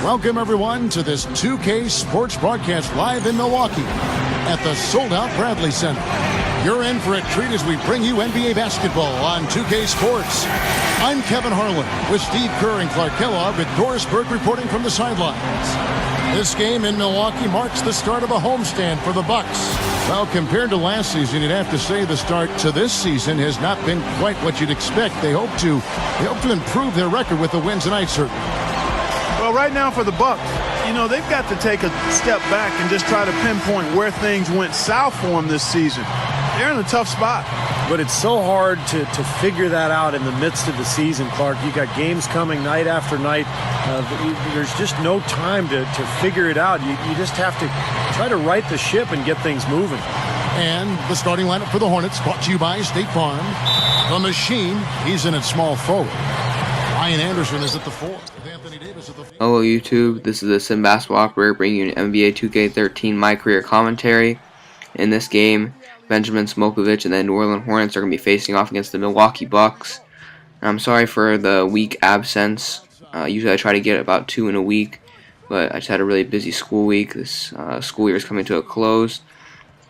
Welcome, everyone, to this 2K Sports broadcast live in Milwaukee at the sold-out Bradley Center. You're in for a treat as we bring you NBA basketball on 2K Sports. I'm Kevin Harlan with Steve Kerr and Clark Kellogg with Doris Burke reporting from the sidelines. This game in Milwaukee marks the start of a homestand for the Bucks. Well, compared to last season, you'd have to say the start to this season has not been quite what you'd expect. They hope to improve their record with the win tonight, certainly. Well, right now for the Bucks, they've got to take a step back and just try to pinpoint where things went south for them this season. They're in a tough spot. But it's so hard to figure that out in the midst of the season, Clark. You got games coming night after night. There's just no time to figure it out. You just have to try to right the ship and get things moving. And the starting lineup for the Hornets, brought to you by State Farm. The Machine, he's in at small forward. Ryan Anderson is at the 4. Anthony Davis at the 5. Hello YouTube, this is the Sim Basketball Operator bringing you an NBA 2K13 MyCareer commentary. In this game, Benjamin Smokovich and the New Orleans Hornets are going to be facing off against the Milwaukee Bucks. And I'm sorry for the week absence. Usually I try to get about 2 in a week, but I just had a really busy school week. This school year is coming to a close.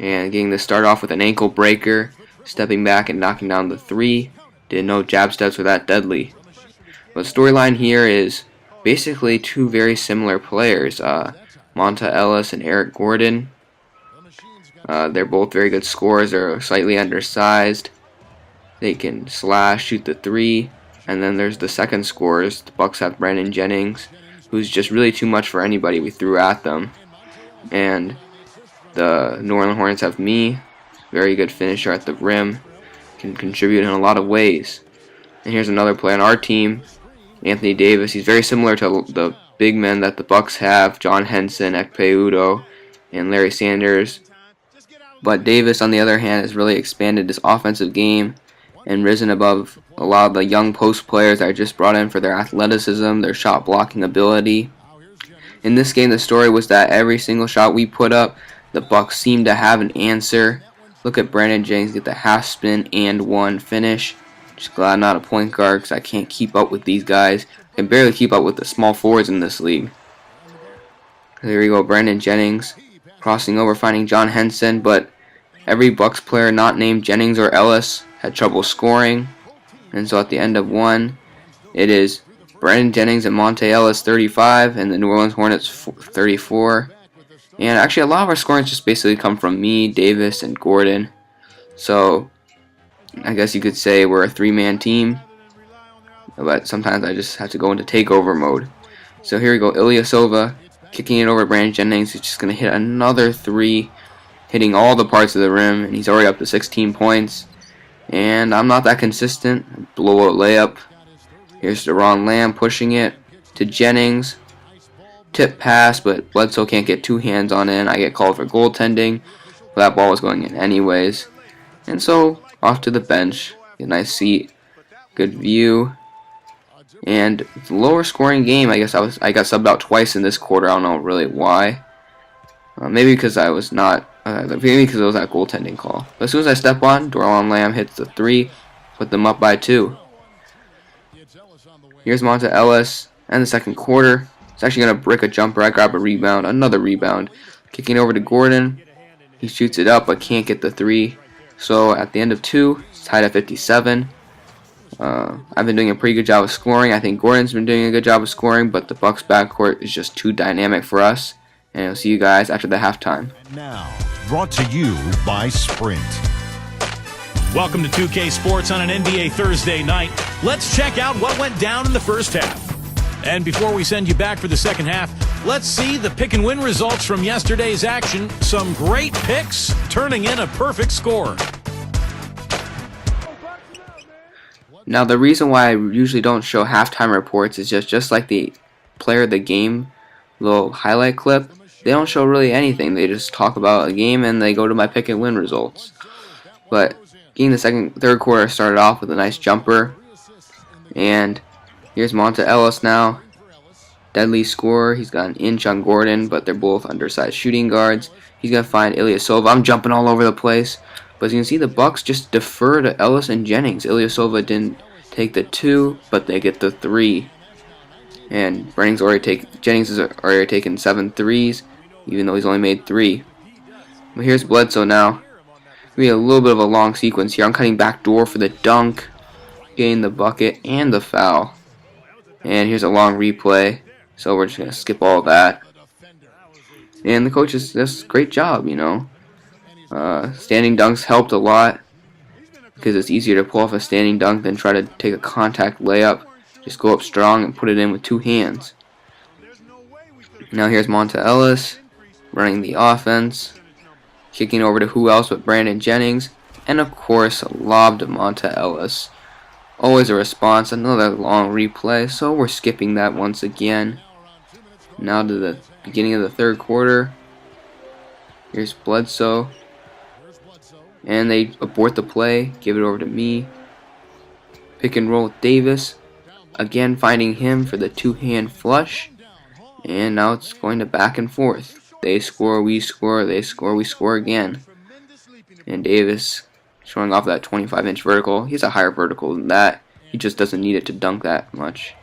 And getting this start off with an ankle breaker, stepping back and knocking down the 3. Didn't know jab steps were that deadly. But the storyline here is basically two very similar players, Monta Ellis and Eric Gordon. They're both very good scorers. They're slightly undersized. They can slash, shoot the 3. And then there's the second scorers. The Bucks have Brandon Jennings, who's just really too much for anybody we threw at them. And the New Orleans Hornets have me, very good finisher at the rim, can contribute in a lot of ways. And here's another player on our team, Anthony Davis. He's very similar to the big men that the Bucks have, John Henson, Ekpe Udoh, and Larry Sanders. But Davis, on the other hand, has really expanded his offensive game and risen above a lot of the young post players that I just brought in for their athleticism, their shot blocking ability. In this game, the story was that every single shot we put up, the Bucks seemed to have an answer. Look at Brandon Jennings get the half spin and one finish. Just glad I'm not a point guard because I can't keep up with these guys. I can barely keep up with the small forwards in this league. There we go, Brandon Jennings crossing over, finding John Henson, but every Bucks player not named Jennings or Ellis had trouble scoring. And so at the end of one, it is Brandon Jennings and Monta Ellis 35 and the New Orleans Hornets 34. And actually a lot of our scoring just basically come from me, Davis, and Gordon. So I guess you could say we're a 3-man team. But sometimes I just have to go into takeover mode. So here we go, Ilyasova kicking it over to Brandon Jennings. He's just going to hit another 3, hitting all the parts of the rim, and he's already up to 16 points. And I'm not that consistent. Blow a layup. Here's Deron Lamb pushing it to Jennings. Tip pass, but Bledsoe can't get 2 hands on it. I get called for goaltending. But that ball was going in anyways. And so off to the bench. Get a nice seat. Good view. And it's a lower scoring game. I guess I got subbed out twice in this quarter. I don't know really why. Maybe because I was not. Maybe because it was that goaltending call. But as soon as I step on, Deron Lamb hits the 3, put them up by 2. Here's Monta Ellis, and the second quarter. He's actually gonna brick a jumper. I grab a rebound, another rebound, kicking over to Gordon. He shoots it up, but can't get the 3. So at the end of 2, it's tied at 57. I've been doing a pretty good job of scoring. I think Gordon's been doing a good job of scoring, but the Bucks backcourt is just too dynamic for us. And I'll see you guys after the halftime. Now, brought to you by Sprint. Welcome to 2K Sports on an NBA Thursday night. Let's check out what went down in the first half. And before we send you back for the second half, let's see the pick and win results from yesterday's action. Some great picks turning in a perfect score. Now the reason why I usually don't show halftime reports is just like the player of the game little highlight clip. They don't show really anything. They just talk about a game and they go to my pick and win results. But getting the third quarter started off with a nice jumper. And here's Monta Ellis now. Deadly scorer. He's got an inch on Gordon, but they're both undersized shooting guards. He's going to find Ilyasova. I'm jumping all over the place. But as you can see, the Bucks just defer to Ellis and Jennings. Ilyasova didn't take the 2, but they get the 3. And Jennings has already taken 7 threes, even though he's only made 3. But here's Bledsoe now. We have a little bit of a long sequence here. I'm cutting back door for the dunk, getting the bucket and the foul. And here's a long replay, so we're just going to skip all that. And the coach does a great job, you know. Standing dunks helped a lot, because it's easier to pull off a standing dunk than try to take a contact layup. Just go up strong and put it in with 2 hands. Now here's Monta Ellis running the offense, kicking over to who else but Brandon Jennings, and of course a lob to Monta Ellis. Always a response, another long replay, so we're skipping that once again. Now to the beginning of the third quarter. Here's Bledsoe, and they abort the play, give it over to me. Pick and roll with Davis, again finding him for the 2-hand flush, and now it's going to back and forth. They score, we score, they score, we score again. And Davis showing off that 25-inch vertical. He's a higher vertical than that. He just doesn't need it to dunk that much.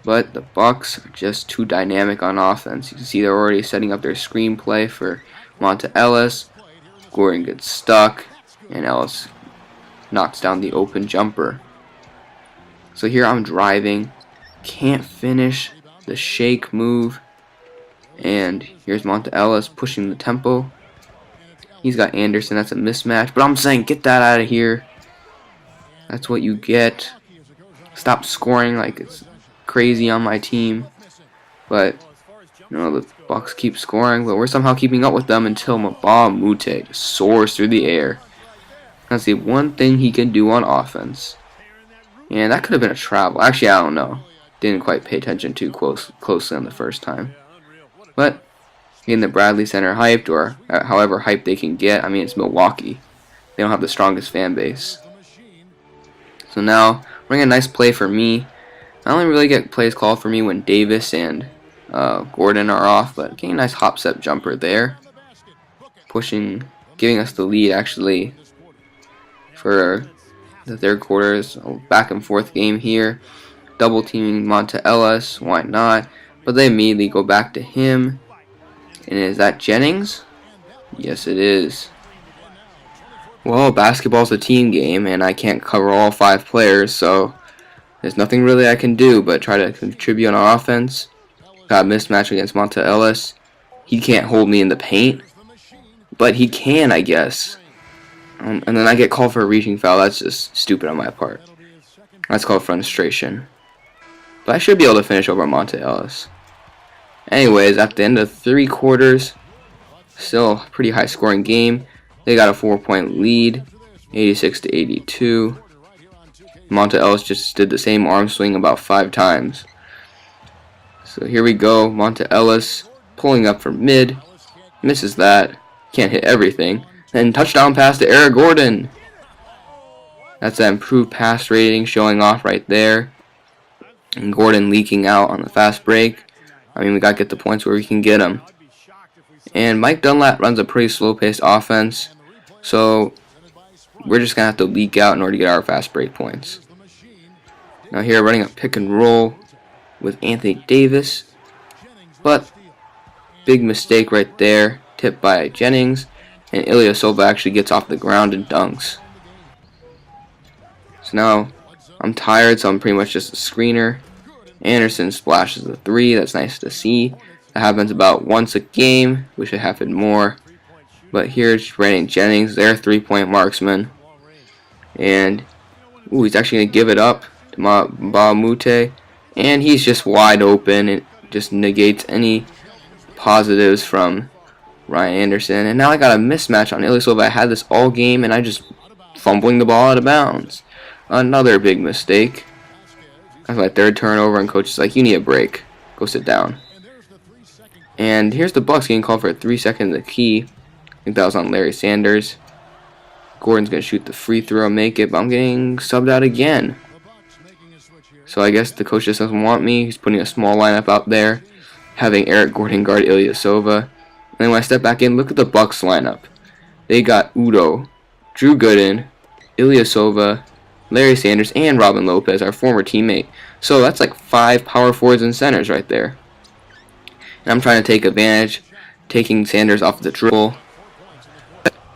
But the Bucks are just too dynamic on offense. You can see they're already setting up their screenplay for Monta Ellis. Gordon gets stuck, and Ellis knocks down the open jumper. So here I'm driving, can't finish the shake move, and here's Monta Ellis pushing the tempo. He's got Anderson, that's a mismatch, but I'm saying get that out of here. That's what you get. Stop scoring like it's crazy on my team. But you know, the Bucks keep scoring, but we're somehow keeping up with them until Mbah Moute just soars through the air. That's the one thing he can do on offense. And that could have been a travel. Actually, I don't know. Didn't quite pay attention too closely on the first time. But getting the Bradley Center hyped, or however hyped they can get. I mean, it's Milwaukee. They don't have the strongest fan base. So now, running a nice play for me. I only really get plays called for me when Davis and Gordon are off, but getting a nice hop step jumper there. Pushing, giving us the lead actually for the third quarter. Is a back and forth game here. Double teaming Monta Ellis, why not? But they immediately go back to him. And is that Jennings? Yes, it is. Well, basketball's a team game, and I can't cover all 5 players, so there's nothing really I can do but try to contribute on offense. Got a mismatch against Monta Ellis. He can't hold me in the paint, but he can, I guess. And then I get called for a reaching foul. That's just stupid on my part. That's called frustration. But I should be able to finish over Monta Ellis. Anyways, at the end of 3 quarters, still a pretty high scoring game. They got a 4-point lead, 86-82. Monta Ellis just did the same arm swing about 5 times. So here we go, Monta Ellis pulling up from mid, misses that, can't hit everything. Then touchdown pass to Eric Gordon. That's that improved pass rating showing off right there. And Gordon leaking out on the fast break. I mean, we got to get the points where we can get them. And Mike Dunlap runs a pretty slow-paced offense, so we're just going to have to leak out in order to get our fast break points. Now here, running a pick and roll with Anthony Davis, but big mistake right there, tipped by Jennings, and Ilyasova actually gets off the ground and dunks. So now I'm tired, so I'm pretty much just a screener. Anderson splashes a 3. That's nice to see. That happens about once a game. Wish it happened more. But here's Brandon Jennings, their 3-point marksman. And he's actually going to give it up to Mbah Moute. And he's just wide open. It just negates any positives from Ryan Anderson. And now I got a mismatch on Ilyasova. I had this all game, and I just fumbling the ball out of bounds. Another big mistake. That's my 3rd turnover, and coach is like, you need a break. Go sit down. And here's the Bucks getting called for a 3-second the key. I think that was on Larry Sanders. Gordon's going to shoot the free throw and make it, but I'm getting subbed out again. So I guess the coach just doesn't want me. He's putting a small lineup out there, having Eric Gordon guard Ilyasova. And then when I step back in, look at the Bucks lineup. They got Udo, Drew Gooden, Ilyasova, Larry Sanders, and Robin Lopez, our former teammate. So that's like 5 power forwards and centers right there. And I'm trying to take advantage, taking Sanders off the dribble.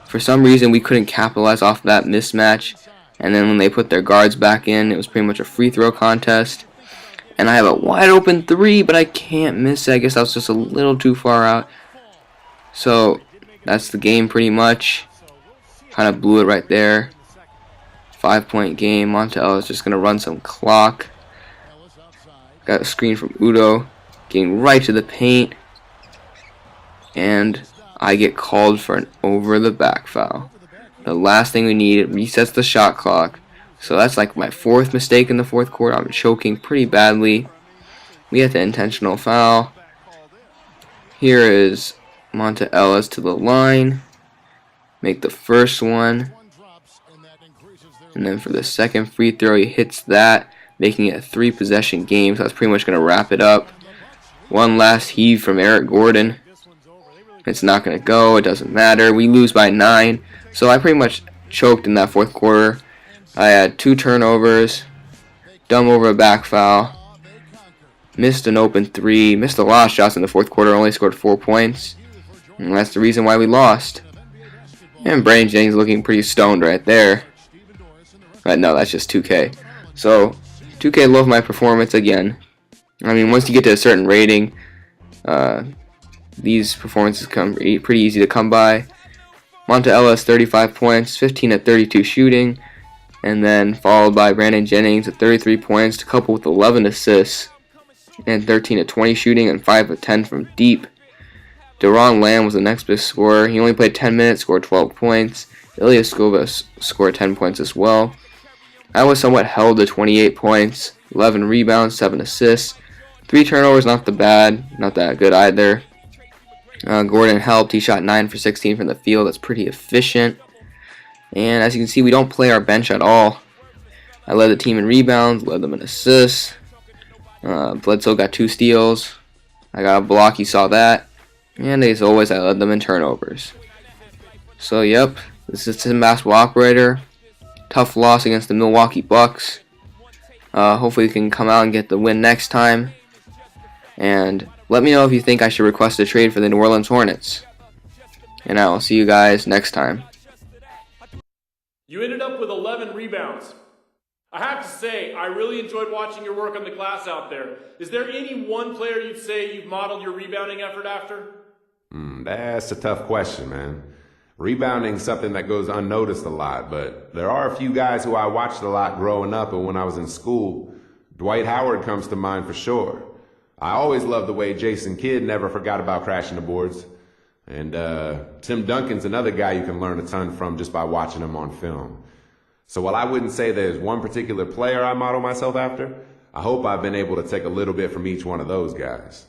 For some reason, we couldn't capitalize off that mismatch. And then when they put their guards back in, it was pretty much a free throw contest. And I have a wide open 3, but I can't miss it. I guess I was just a little too far out. So that's the game pretty much. Kind of blew it right there. 5-point game. Montel is just going to run some clock. Got a screen from Udo. Getting right to the paint. And I get called for an over-the-back foul. The last thing we need, it resets the shot clock. So that's like my 4th mistake in the 4th quarter. I'm choking pretty badly. We had the intentional foul. Here is Monta Ellis to the line. Make the first one. And then for the second free throw, he hits that, making it a 3-possession game. So that's pretty much going to wrap it up. One last heave from Eric Gordon. It's not going to go. It doesn't matter. We lose by 9. So I pretty much choked in that 4th quarter. I had 2 turnovers. Dumb over a back foul. Missed an open 3. Missed a lot of shots in the 4th quarter. Only scored 4 points. And that's the reason why we lost. And Brandon Jennings looking pretty stoned right there. But no, that's just 2K. So 2K loved my performance again. I mean, once you get to a certain rating, these performances come pretty easy to come by. Monta Ellis, 35 points, 15 at 32 shooting, and then followed by Brandon Jennings at 33 points, coupled with 11 assists, and 13 at 20 shooting, and 5 at 10 from deep. Deron Lamb was the next best scorer. He only played 10 minutes, scored 12 points. Ilya Skova scored 10 points as well. I was somewhat held to 28 points, 11 rebounds, 7 assists. 3 turnovers, not that good either. Gordon helped. He shot 9 for 16 from the field. That's pretty efficient. And as you can see, we don't play our bench at all. I led the team in rebounds, led them in assists. Bledsoe got 2 steals. I got a block, you saw that. And as always, I led them in turnovers. So, yep, this is Tim Basketball Operator. Tough loss against the Milwaukee Bucks. Hopefully we can come out and get the win next time. And let me know if you think I should request a trade for the New Orleans Hornets. And I will see you guys next time. You ended up with 11 rebounds. I have to say, I really enjoyed watching your work on the glass out there. Is there any one player you'd say you've modeled your rebounding effort after? That's a tough question, man. Rebounding's something that goes unnoticed a lot, but there are a few guys who I watched a lot growing up and when I was in school. Dwight Howard comes to mind for sure. I always loved the way Jason Kidd never forgot about crashing the boards. And Tim Duncan's another guy you can learn a ton from just by watching him on film. So while I wouldn't say there's one particular player I model myself after, I hope I've been able to take a little bit from each one of those guys.